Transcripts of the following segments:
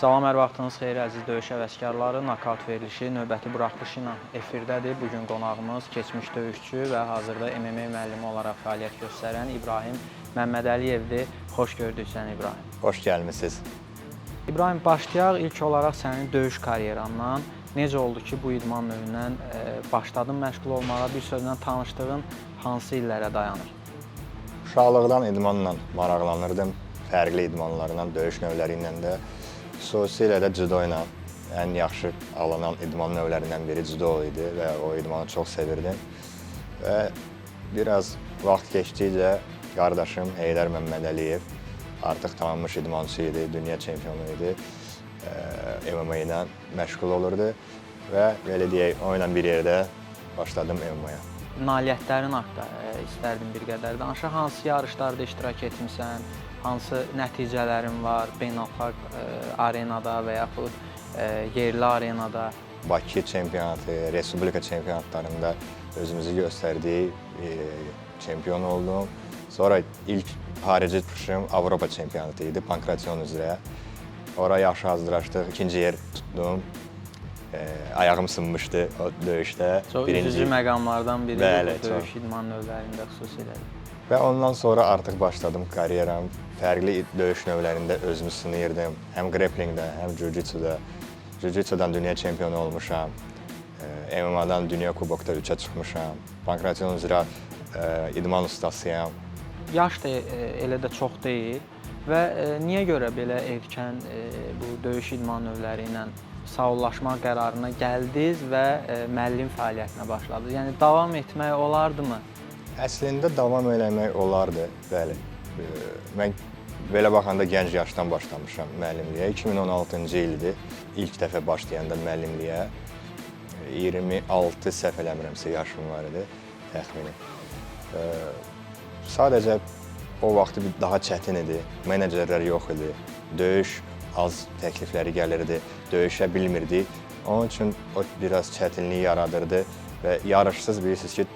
Salam, hər vaxtınız xeyir əziz döyüş həvəskarları. Nokaut verilişi növbəti buraxılışı ilə efirdədir. Bugün qonağımız keçmiş döyüşçü və hazırda MMA müəllimi olaraq fəaliyyət göstərən İbrahim Məmmədəliyevdir. Xoş gördük səni İbrahim. Xoş gəlmisiniz. İbrahim, başlayaq ilk olaraq sənin döyüş karyerandan. Necə oldu ki, bu idman növündən başladın məşğul olmağa, bir sözlə tanışdığın hansı illərə dayanır? Uşaqlıqdan idmanla maraqlanırdım. Fərqli idmanlarla, döyüş növləri ilə də. Xüsusilə də cüdo ilə ən yaxşı alınan idman növlərindən biri cüdo idi və o idmanı çox sevirdim. Və biraz vaxt keçdikcə qardaşım Heydər Məmmədəliyev artıq tanınmış idmançı idi, dünya çempionu idi. MMA ilə məşğul olurdu və belə deyək, o ilə bir yerdə başladım MMA-ya. Nailiyyətlərin haqqında istərdim bir qədər danışaq. Hansı yarışlarda iştirak etmisən, hansı nəticələrin var beynəlxalq arenada və yaxud yerli arenada? Bakı çempionatı, Respublika çempionatlarında özümüzü göstərdiyi çempion oldum. Sonra ilk xarici çıxışım Avropa çempionatı idi, Pankration üzrə. Ora yaxşı hazırlaşdıq, ikinci yer tutdum. Ayağım sınmışdı o döyüşdə. Üzücü məqamlardan biri döyüş idman növlərində xüsusilə. Və ondan sonra artıq başladım karyeram. Fərqli döyüş növlərində özümü sınayırdım. Həm grapplingdə, həm jiu-jitsuda. Jiu-jitsudan dünya çempionu olmuşam. MMA-dan dünya kubokda 3-ə çıxmışam. Pankration üzrə idman ustasıyam. Yaş da elə də çox deyil və niyə görə belə erkən bu döyüş idman növləri ilə sağollaşmaq qərarına gəldiniz və müəllim fəaliyyətinə başladınız? Yəni davam etmək olardımı? Əslində davam eləmək olardı, bəli. Mən belə baxanda gənc yaşdan başlamışam müəllimliyə. 2016-cı ildir ilk dəfə başlayanda müəllimliyə. 26 səhv eləmirəmsə yaşım var idi təxmini. Sadəcə o vaxtı daha çətin idi, menecerlər yox idi, döyüş az təklifləri gəlirdi, döyüşə bilmirdik. Onun üçün o biraz çətinlik yaradırdı və yarışsız bilirsiniz ki,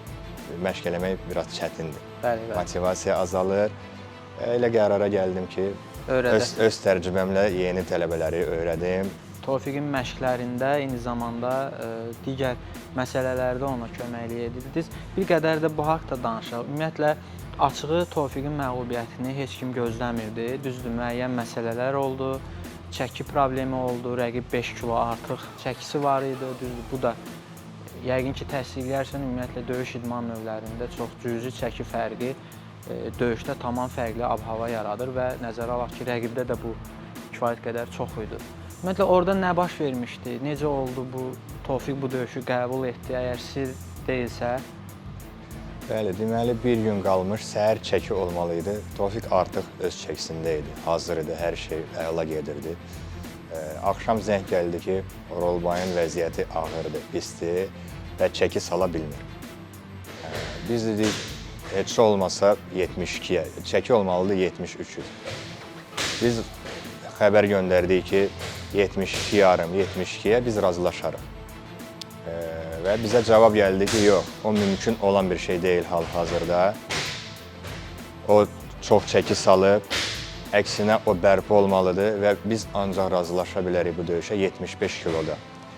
məşq eləmək biraz çətindir. Bəli. Motivasiya azalır. Elə qərara gəldim ki, öz təcrübəmlə yeni tələbələri öyrədim. Tofiqin məşqlərində, eyni zamanda digər məsələlərdə ona köməklik edirdiniz. Bir qədər də bu haqda danışaq. Ümumiyyətlə, açığı Tofiqin məğlubiyyətini heç kim gözləmirdi. Düzdür, müəyyən məsələlər oldu, çəki problemi oldu, rəqib 5 kilo artıq çəkisi var idi. Düzdür, bu da yəqin ki, təsdiqləyərsən, ümumiyyətlə, döyüş idman növlərində çox cüzi çəki fərqi döyüşdə tamam fərqli ab-hava yaradır və nəzərə alaq ki, rəqibdə də bu kifayət qədər çox idi. Ümumiyyətlə, orada nə baş vermişdi? Necə oldu bu? Tofiq bu döyüşü qəbul etdi, əgər sir deyilsə? Bəli, deməli bir gün qalmış, səhər çəki olmalı idi. Tofiq artıq öz çəkisində idi, hazır idi, hər şey əla gedirdi. Axşam zəng gəldi ki, Orolbayın vəziyyəti ağırdır, pisdir və çəki sala bilmir. Biz dedik, heç olmasa 72-yə, çəki olmalıdır 73-üz. Biz xəbər göndərdik ki, 72 yarım, 72-yə biz razılaşarıq. Və bizə cavab gəldi ki, yox, o mümkün olan bir şey deyil hal-hazırda. O çox çəki salıb, əksinə o bərpa olmalıdır və biz ancaq razılaşa bilərik bu döyüşə 75 kiloda.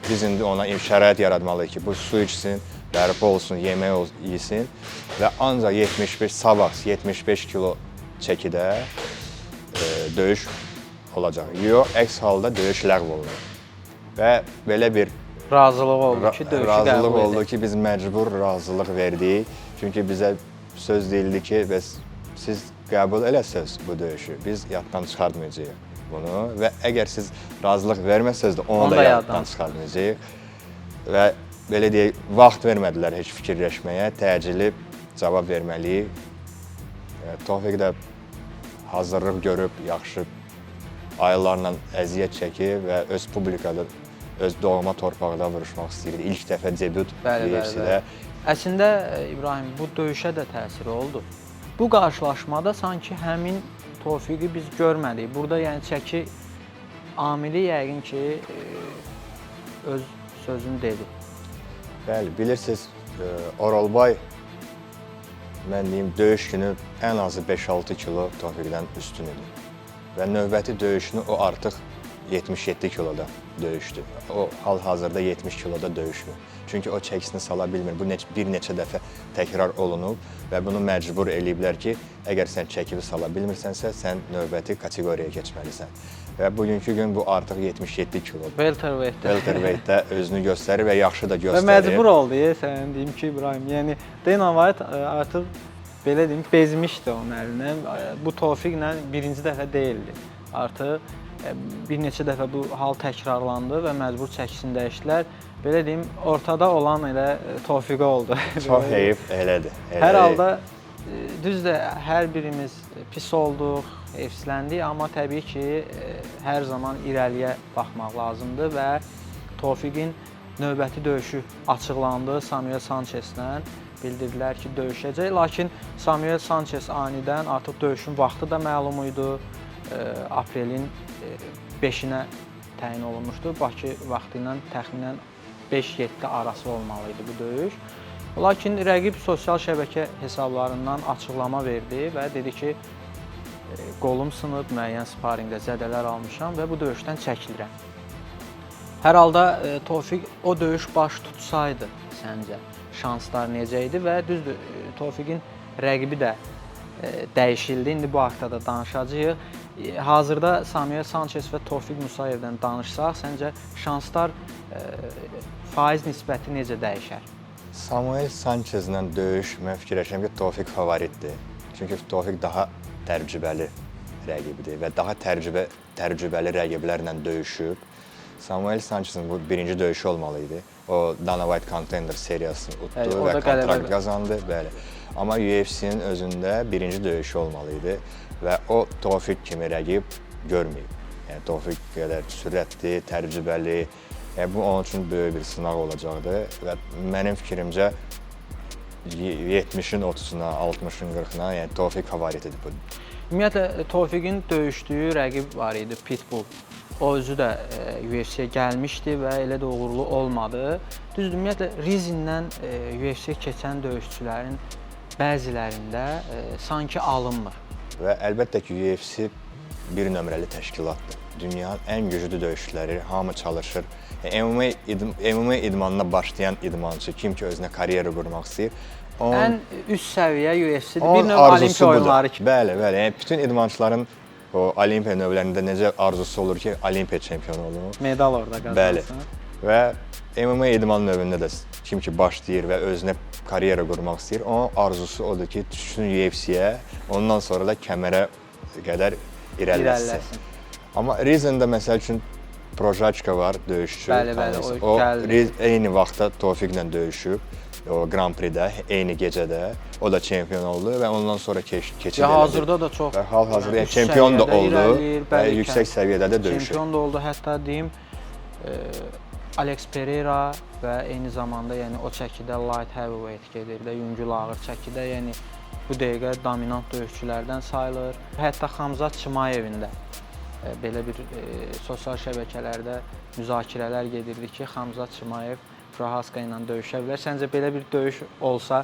Biz indi ona şərait yaratmalıyıq ki, bu su içsin, bərpa olsun, yemək yesin və ancaq 75, sabah 75 kilo çəkidə döyüş olacaq. Yox, əks halda döyüş ləğv olunur. Və belə bir razılıq oldu ki, döyüşü qəbul edək. Razılıq oldu ki, biz məcbur razılıq verdik. Çünki bizə söz deyildi ki, siz qəbul eləsəz bu döyüşü, biz yaddan çıxartmayacağıq bunu və əgər siz razılıq verməsəz də onu da yaddan çıxartmayacağıq. Və belə deyək, vaxt vermədilər heç fikirləşməyə, təcili cavab verməliyik. Tofiq də hazırlıq görüb, yaxşı aylarla əziyyət çəkib və öz publikada, öz doğma torpaqda vuruşmaq istəyirdi. İlk dəfə debüt UFC-də. Əslində, İbrahim, bu döyüşə də təsiri oldu. Bu qarşılaşmada sanki həmin Tofiqi biz görmədik. Burada yəni çəki amili yəqin ki, öz sözünü dedi. Bəli, bilirsiniz, Orolbay, mən deyim, döyüş günü ən azı 5-6 kilo Tofiqdən üstün idi. Və növbəti döyüşünü o artıq 77 kiloda döyüşdü. O hal-hazırda 70 kiloda döyüşmür. Çünki o çəkisini sala bilmir. Bu bir neçə dəfə təkrar olunub və bunu məcbur eləyiblər ki, əgər sən çəkini sala bilmirsənsə, sən növbəti kateqoriyaya keçməlisən. Və bugünkü gün bu artıq 77 kilodur. Welterweightdə özünü göstərir və yaxşı da göstərir. Və məcbur oldu, sənin deyim ki, İbrahim. Yəni Dana White artıq belə deyim, bezmişdi onun əlinə. Bu Tofiqlə birinci dəfə deyildi. Artıq bir neçə dəfə bu hal təkrarlandı və məcbur çəkisini dəyişdilər. Belə deyim, ortada olan elə Tofiqə oldu. Çox heyif, elədir. Hər halda düzdür, hər birimiz pis olduq, heyfsləndik, amma təbii ki, hər zaman irəliyə baxmaq lazımdır və Tofiqin növbəti döyüşü açıqlandı Samuel Sanchezlə. Bildirdilər ki, döyüşəcək, lakin Samuel Sanchez anidən artıq döyüşün vaxtı da məlum idi. Aprelin 5-inə təyin olunmuşdu. Bakı vaxtı ilə təxminən 5-7 arası olmalı idi bu döyüş. Lakin rəqib sosial şəbəkə hesablarından açıqlama verdi və dedi ki, qolum sınıb, müəyyən sparingdə zədələr almışam və bu döyüşdən çəkilirəm. Hər halda Tofiq o döyüş baş tutsaydı səncə şanslar necə idi və düzdür, Tofiqin rəqibi də dəyişildi. İndi bu haqda da danışacağıq. Hazırda Samuel Sanchez və Tofiq Musayevdən danışsaq, səncə şanslar faiz nisbəti necə dəyişər? Samuel Sanchezlə döyüş, mən fikirləşirəm ki, Tofiq favoritdir. Çünki Tofiq daha təcrübəli rəqibidir və daha təcrübəli rəqiblərlə döyüşüb. Samuel Sanchezin bu birinci döyüşü olmalı idi. O Dana White Contender seriyasını utdu və kontrakt qazandı. Bəli. Amma UFC-nin özündə birinci döyüşü olmalı idi və o Tofiq kimi rəqib görməyib. Yəni Tofiq qədər sürətli, təcrübəli, bu onun üçün böyük bir sınaq olacaqdı və mənim fikrimcə 70-in 30-una, 60-in 40-ına, yəni Tofiq favoritidir bu. Ümumiyyətlə Tofiqin döyüşdüyü rəqib var idi, Pitbull. O özü də UFC-yə gəlmişdi və elə də uğurlu olmadı. Düzdür, ümumiyyətlə Rizinlə UFC-yə keçən döyüşçülərin bəzilərində sanki alınmır. Və əlbəttə ki, UFC bir nömrəli təşkilatdır. Dünyanın ən güclü döyüşçüləri, hamı çalışır. MMA idmanına başlayan idmançı, kim ki özünə karyera qurmaq istəyir, ən üst səviyyə UFC-dir, bir növ olimpiya oyunları kimi. Bəli, bəli. Yəni bütün idmançıların o olimpiya növlərində necə arzusu olur ki, olimpiya çempionu olun. Medal orada qazansın. Bəli. Və MMA idman növündə də kim ki başlayır və özünə karyera qurmaq istəyir, onun arzusu odur ki, düşsün UFC-yə, ondan sonra da kəmərə qədər irəliləsin. Amma Rizin'də məsəl üçün Projaçka var, döyüşçü. Bəli, o eyni vaxtda Tofiqlə döyüşüb, o Grand Prix-də, eyni gecədə. O da çempion oldu və ondan sonra keçid elədi. Hazırda da çox hal-hazırda çempion da oldu və yüksək səviyyədə də döyüşür. Çempion da oldu, hətta deyim Alex Pereira və eyni zamanda yəni o çəkidə light heavyweight gedir də, yüngül ağır çəkidə, yəni bu dəqiqə dominant döyüşçülərdən sayılır. Hətta Xamzat Chimayevin də belə bir sosial şəbəkələrdə müzakirələr gedirdi ki, Xamzat Chimayev Prohaska ilə döyüşə bilər. Səncə belə bir döyüş olsa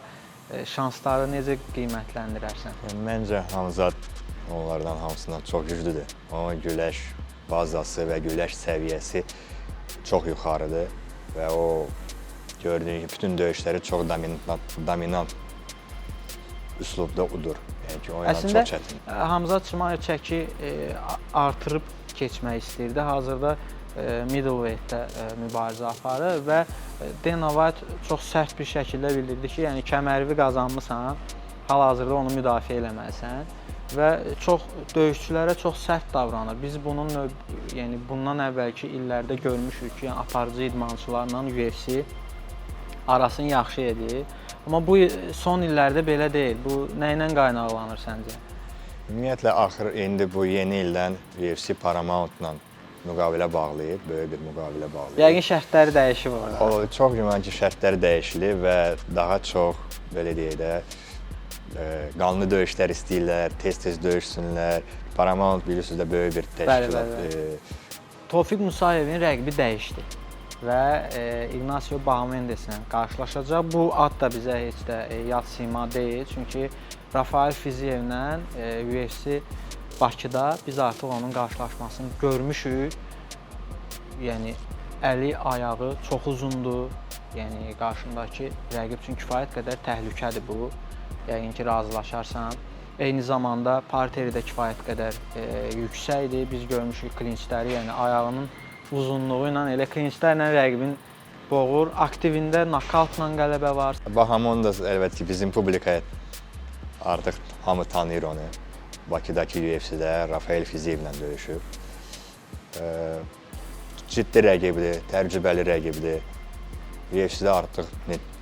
şansları necə qiymətləndirərsən? Məncə Xamzat onlardan hamısından çox güclüdür. Onun güləş bazası və güləş səviyyəsi çox yuxarıdır və o gördüyün ki, bütün döyüşləri çox dominant üslubda udur. Yəni ki, o ilə çox çətin. Əslində Xamzat Chimayev çəki artırıb keçmək istəyirdi. Hazırda middleweightdə mübarizə aparır və Dana White çox sərt bir şəkildə bildirdi ki, yəni kəmərivi qazanmısan, hal-hazırda onu müdafiə eləməlisən və çox döyüşçülərə çox sərt davranır. Biz yəni bundan əvvəlki illərdə görmüşük ki, yəni aparıcı idmançılarla UFC arasını yaxşı edir. Amma bu son illərdə belə deyil. Bu nə ilə qaynaqlanır səncə? Ümumiyyətlə axır indi bu yeni ildən UFC Paramountla müqavilə bağlayıb, böyük bir müqavilə bağlayıb. Yəqin şərtləri dəyişib orada. O çox güman ki, şərtləri dəyişilib və daha çox belə deyək də qanlı döyüşlər istəyirlər, tez-tez döyüşsünlər. Paramount bilirsiniz də böyük bir təşkilat. Tofiq Musayevin rəqibi dəyişdi və Ignacio Bahamendeslə qarşılaşacaq. Bu ad da bizə heç də yad sima deyil, çünki Rafael Fiziyevlə UFC Bakıda biz artıq onun qarşılaşmasını görmüşük yəni əli, ayağı çox uzundur. Yəni qarşındakı rəqib üçün kifayət qədər təhlükədir bu. Yəqin ki, razılaşarsan. Eyni zamanda parteri də kifayət qədər yüksəkdir. Biz görmüşük klinçləri, yəni ayağının uzunluğu ilə elə klinçlərlə rəqibin boğur. Aktivində nokautla qələbə var. Bahamondes əlbəttə ki, bizim publikaya artıq hamı tanıyır onu. Bakıdakı UFC-də Rafael Fiziyevlə döyüşüb. Ciddi rəqibdir, təcrübəli rəqibdir. UFC-də artıq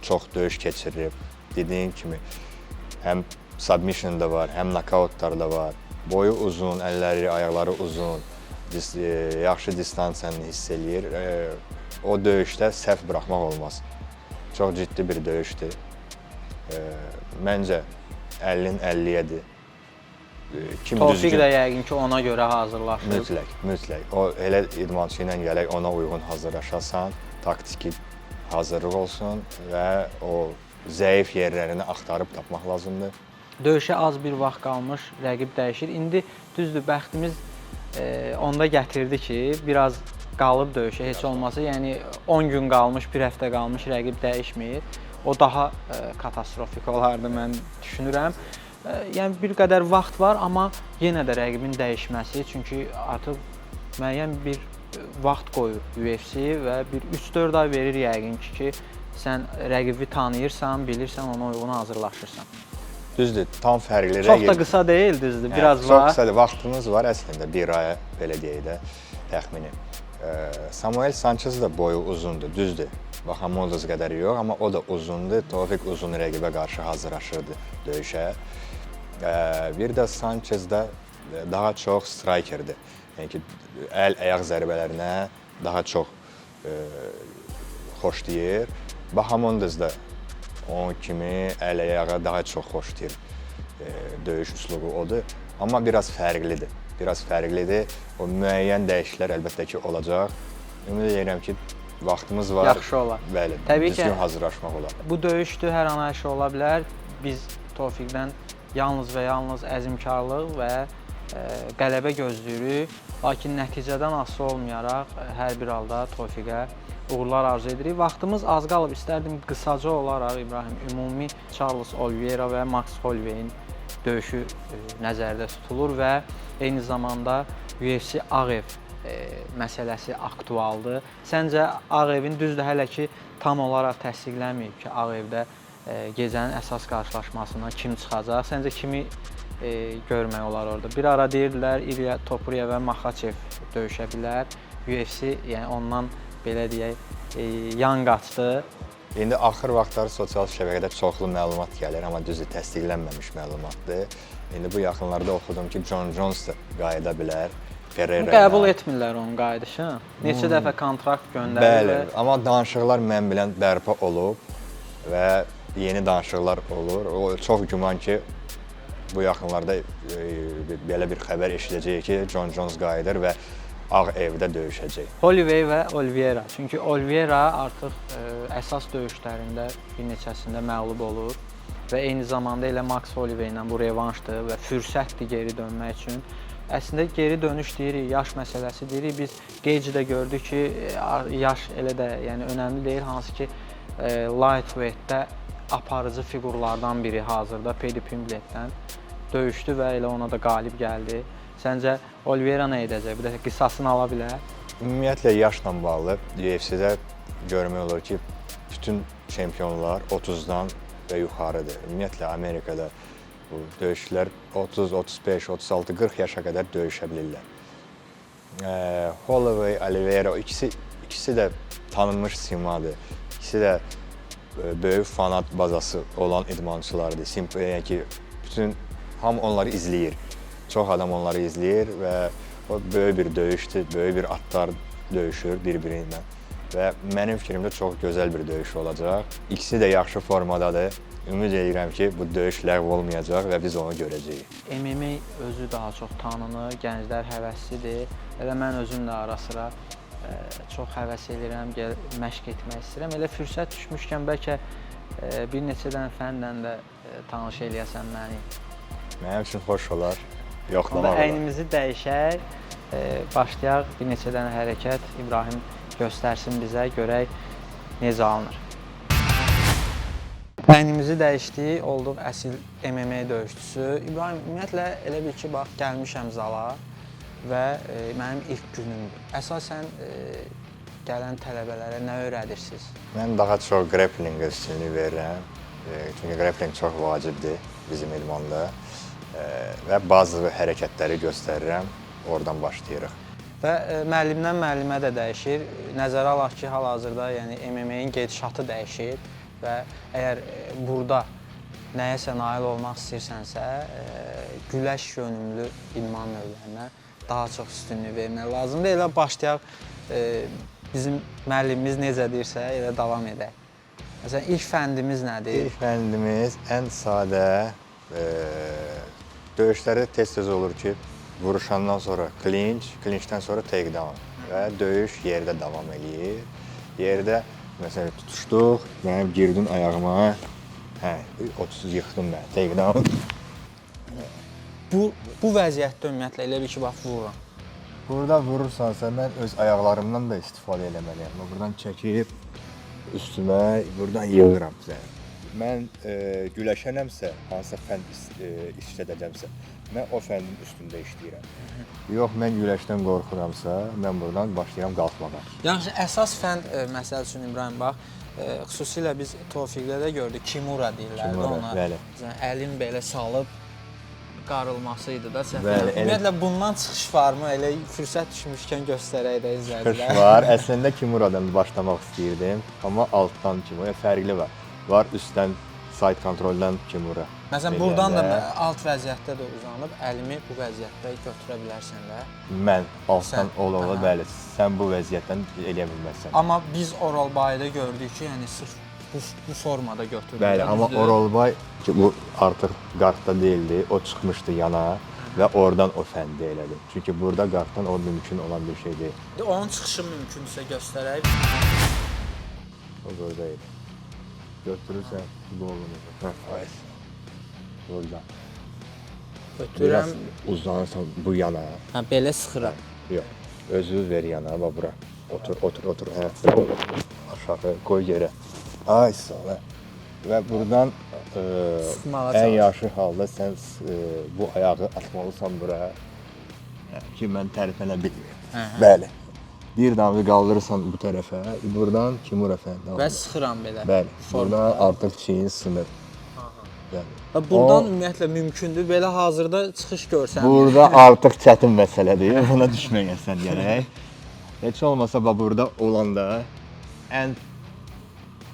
çox döyüş keçirib. Dediyim kimi, həm submission da var, həm nokautlar da var. Boyu uzun, əlləri, ayaqları uzun, yaxşı distansiyanı hiss eləyir. O döyüşdə səhv buraxmaq olmaz. Çox ciddi bir döyüşdür. Məncə 50-nin 50-yədir. Tofiq də yəqin ki, ona görə hazırlaşır. Mütləq. O elə idmançı ilə gələk ona uyğun hazırlaşasan, taktiki hazırlıq olsun və o zəif yerlərini axtarıb tapmaq lazımdır. Döyüşə az bir vaxt qalmış, rəqib dəyişir. İndi düzdür, bəxtimiz onda gətirdi ki, biraz qalıb döyüşə, heç olmasa, yəni 10 gün qalmış, bir həftə qalmış rəqib dəyişmir. O daha katastrofik olardı, mən düşünürəm. Yəni bir qədər vaxt var, amma yenə də rəqibin dəyişməsi, çünki artıq müəyyən bir vaxt qoyur UFC və bir 3-4 ay verir yəqin ki, sən rəqibi tanıyırsan, bilirsən, ona uyğun hazırlaşırsan. Düzdür, tam fərqli rəqib. Çox da qısa deyil, düzdür, biraz var. Çox qısa vaxtımız var əslində, bir aya belə deyək də təxmini. Samuel Sanchez də boyu uzundur, düzdür. Bahamondes qədər yox, amma o da uzundur. Tofiq uzun rəqibə qarşı hazırlaşırdı döyüşə. Bir də Sanchez də daha çox strikerdir. Yəni ki, əl-ayaq zərbələrinə daha çox xoşlayır. Bahamondes də onun kimi əl-ayağa daha çox xoşlayır. Döyüş üslubu odur. Amma biraz fərqlidir. O müəyyən dəyişikliklər əlbəttə ki, olacaq. Ümid edirəm ki, vaxtımız var. Yaxşı olar. Bəli, düzgün hazırlaşmaq olar. Bu döyüşdür, hər an hər şey ola bilər. Biz Tofiqdən yalnız və yalnız əzmkarlıq və qələbə gözləyirik. Lakin nəticədən asılı olmayaraq hər bir halda Tofiqə uğurlar arzu edirik. Vaxtımız az qalıb, istərdim qısaca olaraq İbrahim, ümumi Charles Oliveira və Max Holloway'in döyüşü nəzərdə tutulur və eyni zamanda UFC Ağev məsələsi aktualdır. Səncə Ağevin düzdür hələ ki tam olaraq təsdiqlənməyib ki, Ağevdə gecənin əsas qarşılaşmasından kim çıxacaq? Səncə kimi görmək olar orada? Bir ara deyirdilər İlya Topuria və Makhachev döyüşə bilər. UFC yəni ondan belə deyək yan qaçdı. İndi axır vaxtlar sosial şəbəkədə çoxlu məlumat gəlir, amma düzdür təsdiqlənməmiş məlumatdır. İndi bu yaxınlarda oxudum ki, Jon Jones da qayıda bilər. Qəbul etmirlər onun qayıdışını. Neçə dəfə kontrakt göndərirlər. Bəli, amma danışıqlar mən bilən bərpa olub və yeni danışıqlar olur. O çox güman ki, bu yaxınlarda belə bir xəbər eşidəcəyik ki, Jon Jones qayıdır və Ağ evdə döyüşəcək. Holloway və Oliveira. Çünki Oliveira artıq əsas döyüşlərində bir neçəsində məğlub olur və eyni zamanda elə Max Holloway ilə bu revanşdır və fürsətdir geri dönmək üçün. Əslində geri dönüş deyirik, yaş məsələsi deyirik. Biz Gage-də gördük ki, yaş elə də yəni önəmli deyil, hansı ki lightweight-də aparıcı fiqurlardan biri hazırda Paddy Pimblett'dən döyüşdü və elə ona da qalib gəldi. Səncə Oliveira nə edəcək? Bir də qisasını ala bilər? Ümumiyyətlə yaşla bağlı UFC-də görmək olur ki, bütün çempionlar 30-dan və yuxarıdır. Ümumiyyətlə Amerikada bu döyüşçülər 30, 35, 36, 40 yaşa qədər döyüşə bilirlər. Holloway, Oliveira ikisi də tanınmış simadır. İkisi də böyük fanat bazası olan idmançılardır. Yəni ki, bütün hamı onları izləyir. Çox adam onları izləyir və o böyük bir döyüşdür, böyük bir atlar döyüşür bir-biri ilə və mənim fikrimdə çox gözəl bir döyüş olacaq. İkisi də yaxşı formadadır. Ümid edirəm ki, bu döyüş ləğv olmayacaq və biz onu görəcəyik. MMA özü daha çox tanınır, gənclər həvəslidir. Elə mən özüm də ara-sıra çox həvəs edirəm, məşq etmək istəyirəm. Elə fürsət düşmüşkən bəlkə bir neçə dənə fənlə də tanış eləyəsən məni. Mənim üçün xoş olar. Yoxlamaq olar. olar. Əynimizi dəyişək Başlayaq, bir neçə dənə hərəkət İbrahim göstərsin bizə, görək necə alınır. Bəynimizi dəyişdik, olduq əsil MMA döyüşçüsü. İbrahim, ümumiyyətlə elə bil ki, bax, gəlmişəm zala və mənim ilk günümdür. Əsasən gələn tələbələrə nə öyrədirsiniz? Mən daha çox grappling üstünlüyü verirəm. Çünki grappling çox vacibdir bizim idmanda və bazı hərəkətləri göstərirəm, oradan başlayırıq. Və müəllimdən müəllimə də dəyişir. Nəzərə alaq ki, hal-hazırda yəni MMA-in gedişatı dəyişir və əgər burada nəyəsə nail olmaq istəyirsənsə, güləş yönümlü idman növlərinə daha çox üstünlük vermək lazımdır. Elə başlayaq, bizim müəllimimiz necə deyirsə, elə davam edək. Məsələn, ilk fəndimiz nədir? İlk fəndimiz ən sadə, döyüşlərdə tez-tez olur ki, vuruşandan sonra clinch, clinchdən sonra takedown və döyüş yerdə davam eləyir. Yerdə, məsələn, tutuşduq, mənim girdin ayağıma, 30 yıxdım mən, takedown. Bu vəziyyətdə ümumiyyətlə elə bir ki, bax, vururam. Burada vurursansa, mən öz ayaqlarımdan da istifadə eləməliyəm. Buradan çəkib, üstümə, buradan yığıram səni. Mən güləşənəmsə, hansısa fənd işlədəcəmsə, mən o fəndin üstündə işləyirəm. Yox, mən güləşdən qorxuramsa, mən buradan başlayıram qalxmağa. Yəni, əsas fənd, məsəl üçün, İbrahim, bax, xüsusilə biz Tofiqdə də gördük, kimura deyirlərdi ona. Bəli. Əlin belə salıb qarılması idi da səhv. Bəli, Ümumiyyətlə, bundan çıxış varmı? Elə fürsət düşmüşkən göstərək də izləyicilər. Çıxış var. Əslində kimuradan başlamaq istəyirdim, amma altdan kimura fərqli var. Var üstdən, side kontroldan kimura. Məsələn, buradan da alt vəziyyətdə də uzanıb, əlimi bu vəziyyətdə götürə bilərsən də. Mən altdan ola-ola, bəli, sən bu vəziyyətdən eləyə bilməzsən. Amma biz Oralbayda gördük ki, yəni sırf bu formada götürdük. Bəli, amma Oralbay ki, bu artıq qardda deyildi, o çıxmışdı yana və oradan o fəndi elədi. Çünki burada qarddan o mümkün olan bir şey deyil. Onun çıxışı mümkünsə göstərək. O buradaydı. Götürürsən futbolunu. Burada. Götürürəm. Uzanırsan bu yana. Hə, belə sıxıram. Yox. Özünüz ver yana, bax bura. Otur. Hə. Aşağı qoy yerə. Ay sağ ol. Və buradan ən yaxşı halda sən bu ayağı atmalısan bura. Ki mən təriflənə bilmirəm. Bəli. Bir damla qaldırırsan bu tərəfə, buradan kimura fəndə. Və sıxıram belə. Bəli. Buradan artıq çiyin sınır. Və buradan ümumiyyətlə mümkündür. Belə hazırda çıxış görsən. Burada artıq çətin məsələdir. Buna düşməyəsən gərək. Heç olmasa burada olanda ən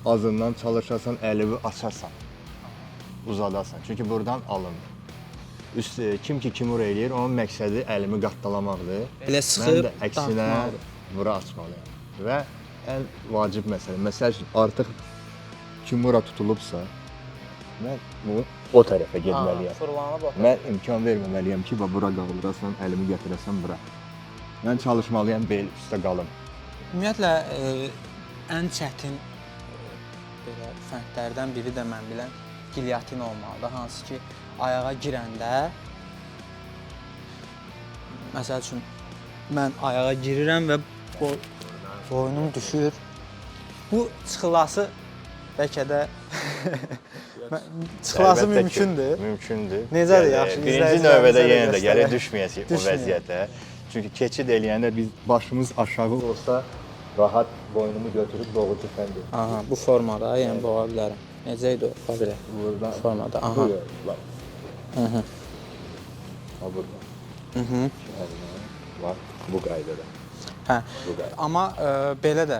azından çalışasan, əlini açarsan, uzadasan. Çünki buradan alınır. Kim ki kimura eləyir, onun məqsədi əlimi qatdalamaqdır. Belə sıxıb, mən də əksinə bura açmalıyam. Və ən vacib məsələ, məsəl üçün artıq kimura tutulubsa, mən bunu o tərəfə getməliyəm. Fırlanıb o. Mən imkan verməməliyəm ki, bura qaldırasan, əlimi gətirəsən bura. Mən çalışmalıyam bel üstə qalım. Ümumiyyətlə, ən çətin belə fəndlərdən biri də mən bilən gilyotin olmalıdır. Hansı ki, ayağa girəndə, məsəl üçün, mən ayağa girirəm və boynum düşür. Bu çıxılası bəlkə də çıxılası mümkündür. Mümkündür. Necədir, yaxşı? Birinci növbədə yenə də gəlir düşməyəsik o vəziyyətə. Çünki keçid eləyəndə biz başımız aşağı olsa, rahat boynumu götürüb boğucu fənd edir. Aha, bu formada, yəni boğa bilərəm. Necə idi o? Belə. Burada formada. Aha. Hı. Ha burada. Var bu qaydada. Hə. Amma belə də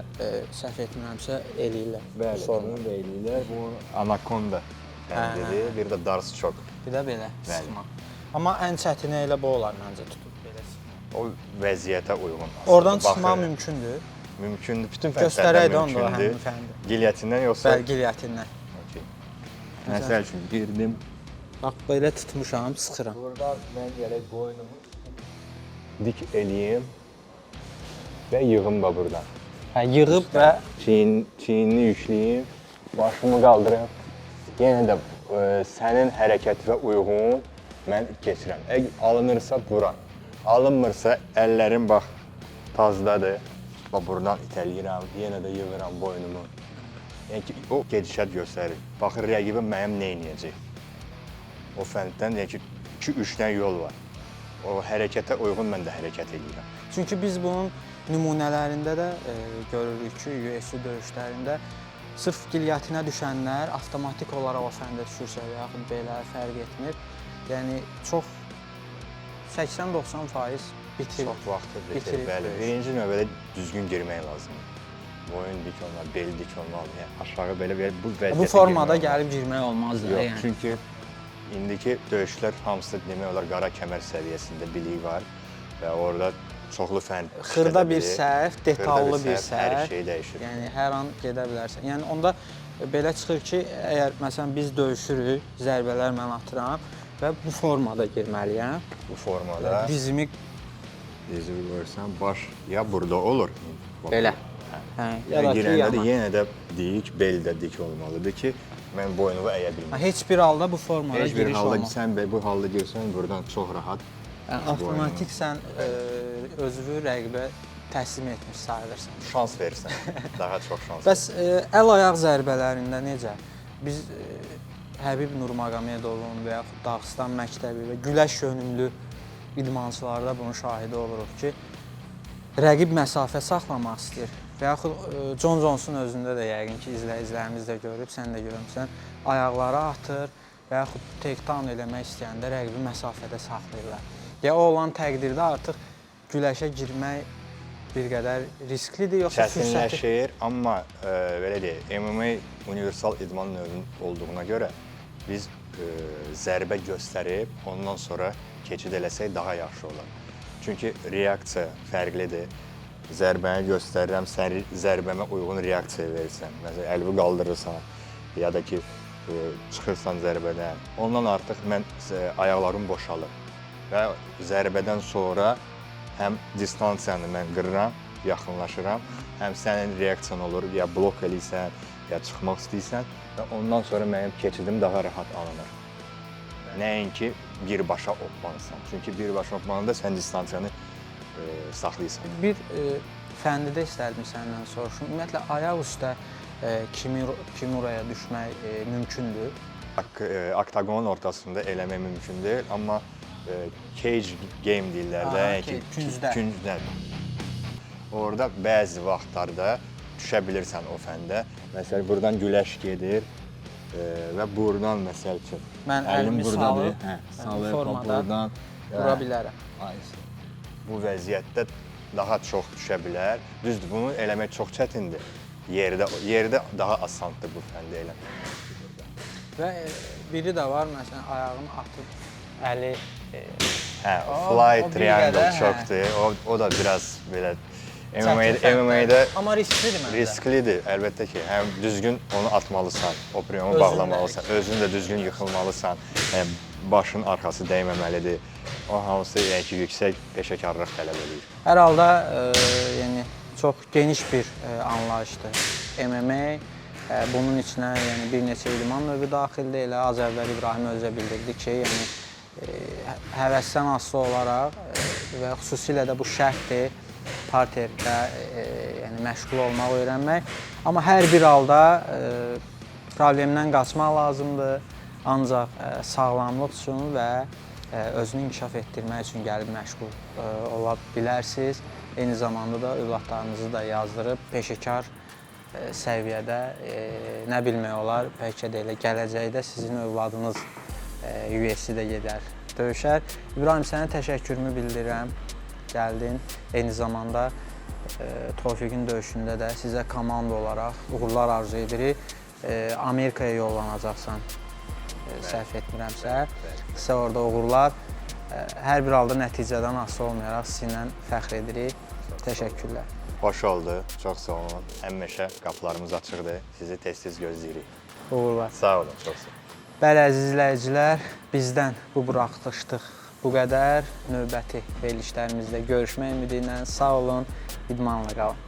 səhv etmirəmsə eləyirlər. Bəli, bunu da eləyirlər. Bu anakonda fəndidir. Bir də dars çox. Bir də belə sıxmaq. Amma ən çətini elə bu olar məncə tutub belə sıxmaq. O vəziyyətə uyğun. Oradan çıxmaq mümkündür. Mümkündür. Bütün göstərək də fəndlər onda həmin mümkündür. fəndi. Gilyotindən yoxsa? Bəli, gilyotindən. Məsəl üçün girdim. Bax, belə tutmuşam, sıxıram. Buradan mən gələk boynumu dik eləyim və yığım da buradan. Hə, yığıb və çiynini yükləyim, başımı qaldırıb, yenə də sənin hərəkətinə uyğun mən keçirəm. Əgər alınırsa bura, alınmırsa əllərim bax tazdadır. Bax buradan itələyirəm, yenə də yığıram boynumu. Yəni ki, o gedişat göstərir. Baxır rəqibim mənim nə edəcək. O fənddən yəni ki, 2-3 dənə yol var. O hərəkətə uyğun mən də hərəkət edirəm. Çünki biz bunun nümunələrində də görürük ki, UFC döyüşlərində sırf gilyətinə düşənlər avtomatik olaraq o fəndə düşürsə və yaxud belə fərq etmir. Yəni çox 80-90% bitirir. Çox vaxtı bitirir. Bəli, birinci növbədə düzgün girmək lazımdır. Boyun dik olmalı, bel dik olmalı. Yəni aşağı belə bu vəziyyətə bu formada gəlib girmək olmaz da. Yox, yəni. çünki indiki döyüşlər hamısı demək olar qara kəmər səviyyəsində bilik var və orada çoxlu fənd xırda bir səhv, detallı bir səhv, hər şey dəyişir. Yəni hər an gedə bilərsən. Yəni onda belə çıxır ki, əgər məsələn biz döyüşürük, zərbələr mən atıram və bu formada girməliyəm. Bu formada Dizimi görsən baş ya burada olur. belə. Hə, ya da girəndə də yenə də dik, bel də dik olmalıdır ki, mən boynumu əyə bilməm. Heç bir halda bu formada Heç bir giriş halda olmaz. sən bu halda girsən buradan çox rahat. Yəni avtomatik sən özünü rəqibə təslim etmiş sayılırsan. Şans verirsən, daha çox şans. Bəs əl-ayaq zərbələrində necə? Biz Həbib Nurmagomedovun və yaxud Dağıstan məktəbi və güləş yönümlü idmançılarda bunun şahidi oluruq ki, rəqib məsafə saxlamaq istəyir. Və yaxud John Jones'un özündə də yəqin ki, izləyicilərimiz də görüb, sən də görmüsən, ayaqları atır və yaxud takedown eləmək istəyəndə rəqibi məsafədə saxlayırlar. Ya o olan təqdirdə artıq güləşə girmək bir qədər risklidir, yoxsa fürsəti? Çətinləşir, amma belə deyək, MMA universal idman növünün olduğuna görə biz zərbə göstərib, ondan sonra keçid eləsək daha yaxşı olar. Çünki reaksiya fərqlidir. Zərbəni göstərirəm, sən zərbəmə uyğun reaksiya verirsən. Məsələn, əlini qaldırırsan, ya da ki, çıxırsan zərbədən. Ondan artıq mən ayaqlarım boşalır. Və zərbədən sonra həm distansiyanı mən qırıram, yaxınlaşıram, həm sənin reaksiyan olur, ya blok eləyirsən, ya çıxmaq istəyirsən və ondan sonra mənim keçidim daha rahat alınır. Nəinki birbaşa opmalısan. Çünki birbaşa opmanında sən distansiyanı saxlayırsan. Bir fəndi də istərdim səndən soruşum. Ümumiyyətlə, ayaq üstə kimuraya düşmək mümkündür? Oktagonun ortasında eləmək mümkün deyil, amma cage game deyirlər də, küncdə. Orada bəzi vaxtlarda düşə bilirsən o fəndə. Məsələn, buradan güləş gedir və buradan məsəl üçün mən əlimi salıb, formada dura bilərəm. Bu vəziyyətdə daha çox düşə bilər. Düzdür, bunu eləmək çox çətindir. Yerdə daha asandır bu fəndə eləmək. Və biri də var, məsələn, ayağını atıb, əli... Fly triangle çoxdur. O da biraz belə MMA-də amma risklidir məndə. Risklidir, əlbəttə ki. Həm düzgün onu atmalısan, o priyomu bağlamalısan, özün də düzgün yıxılmalısan, başın arxası dəyməməlidir. O hamısı yüksək peşəkarlıq tələb edir. Hər halda yəni çox geniş bir anlayışdır MMA. Bunun içinə yəni bir neçə idman növü daxildir. Elə az əvvəl İbrahim özə bildirdi ki, yəni həvəsdən asılı olaraq və xüsusilə də bu şərtdir parterdə yəni məşğul olmaq, öyrənmək. Amma hər bir halda problemdən qaçmaq lazımdır. Ancaq sağlamlıq üçün və özünü inkişaf etdirmək üçün gəlib məşğul ola bilərsiniz. Eyni zamanda da övladlarınızı da yazdırıb peşəkar səviyyədə nə bilmək olar, bəlkə də elə gələcəkdə sizin övladınız UFC-də gedər, döyüşər. İbrahim, sənə təşəkkürümü bildirirəm, gəldin. Eyni zamanda Tofiqin döyüşündə də sizə komanda olaraq uğurlar arzu edirik. Amerikaya yollanacaqsan, səhv etmirəmsə. Sizə orada uğurlar. Hər bir halda nəticədən asılı olmayaraq sizinlə fəxr edirik. Təşəkkürlər. Xoş oldu, çox sağ olun. Həmişə qapılarımız açıqdır, sizi tez-tez gözləyirik. Uğurlar. Sağ olun, çox sağ olun. Bəli, əziz izləyicilər, bizdən bu buraxılışdıq. Bu qədər növbəti verilişlərimizdə görüşmək ümidi ilə sağ olun, idmanla qalın.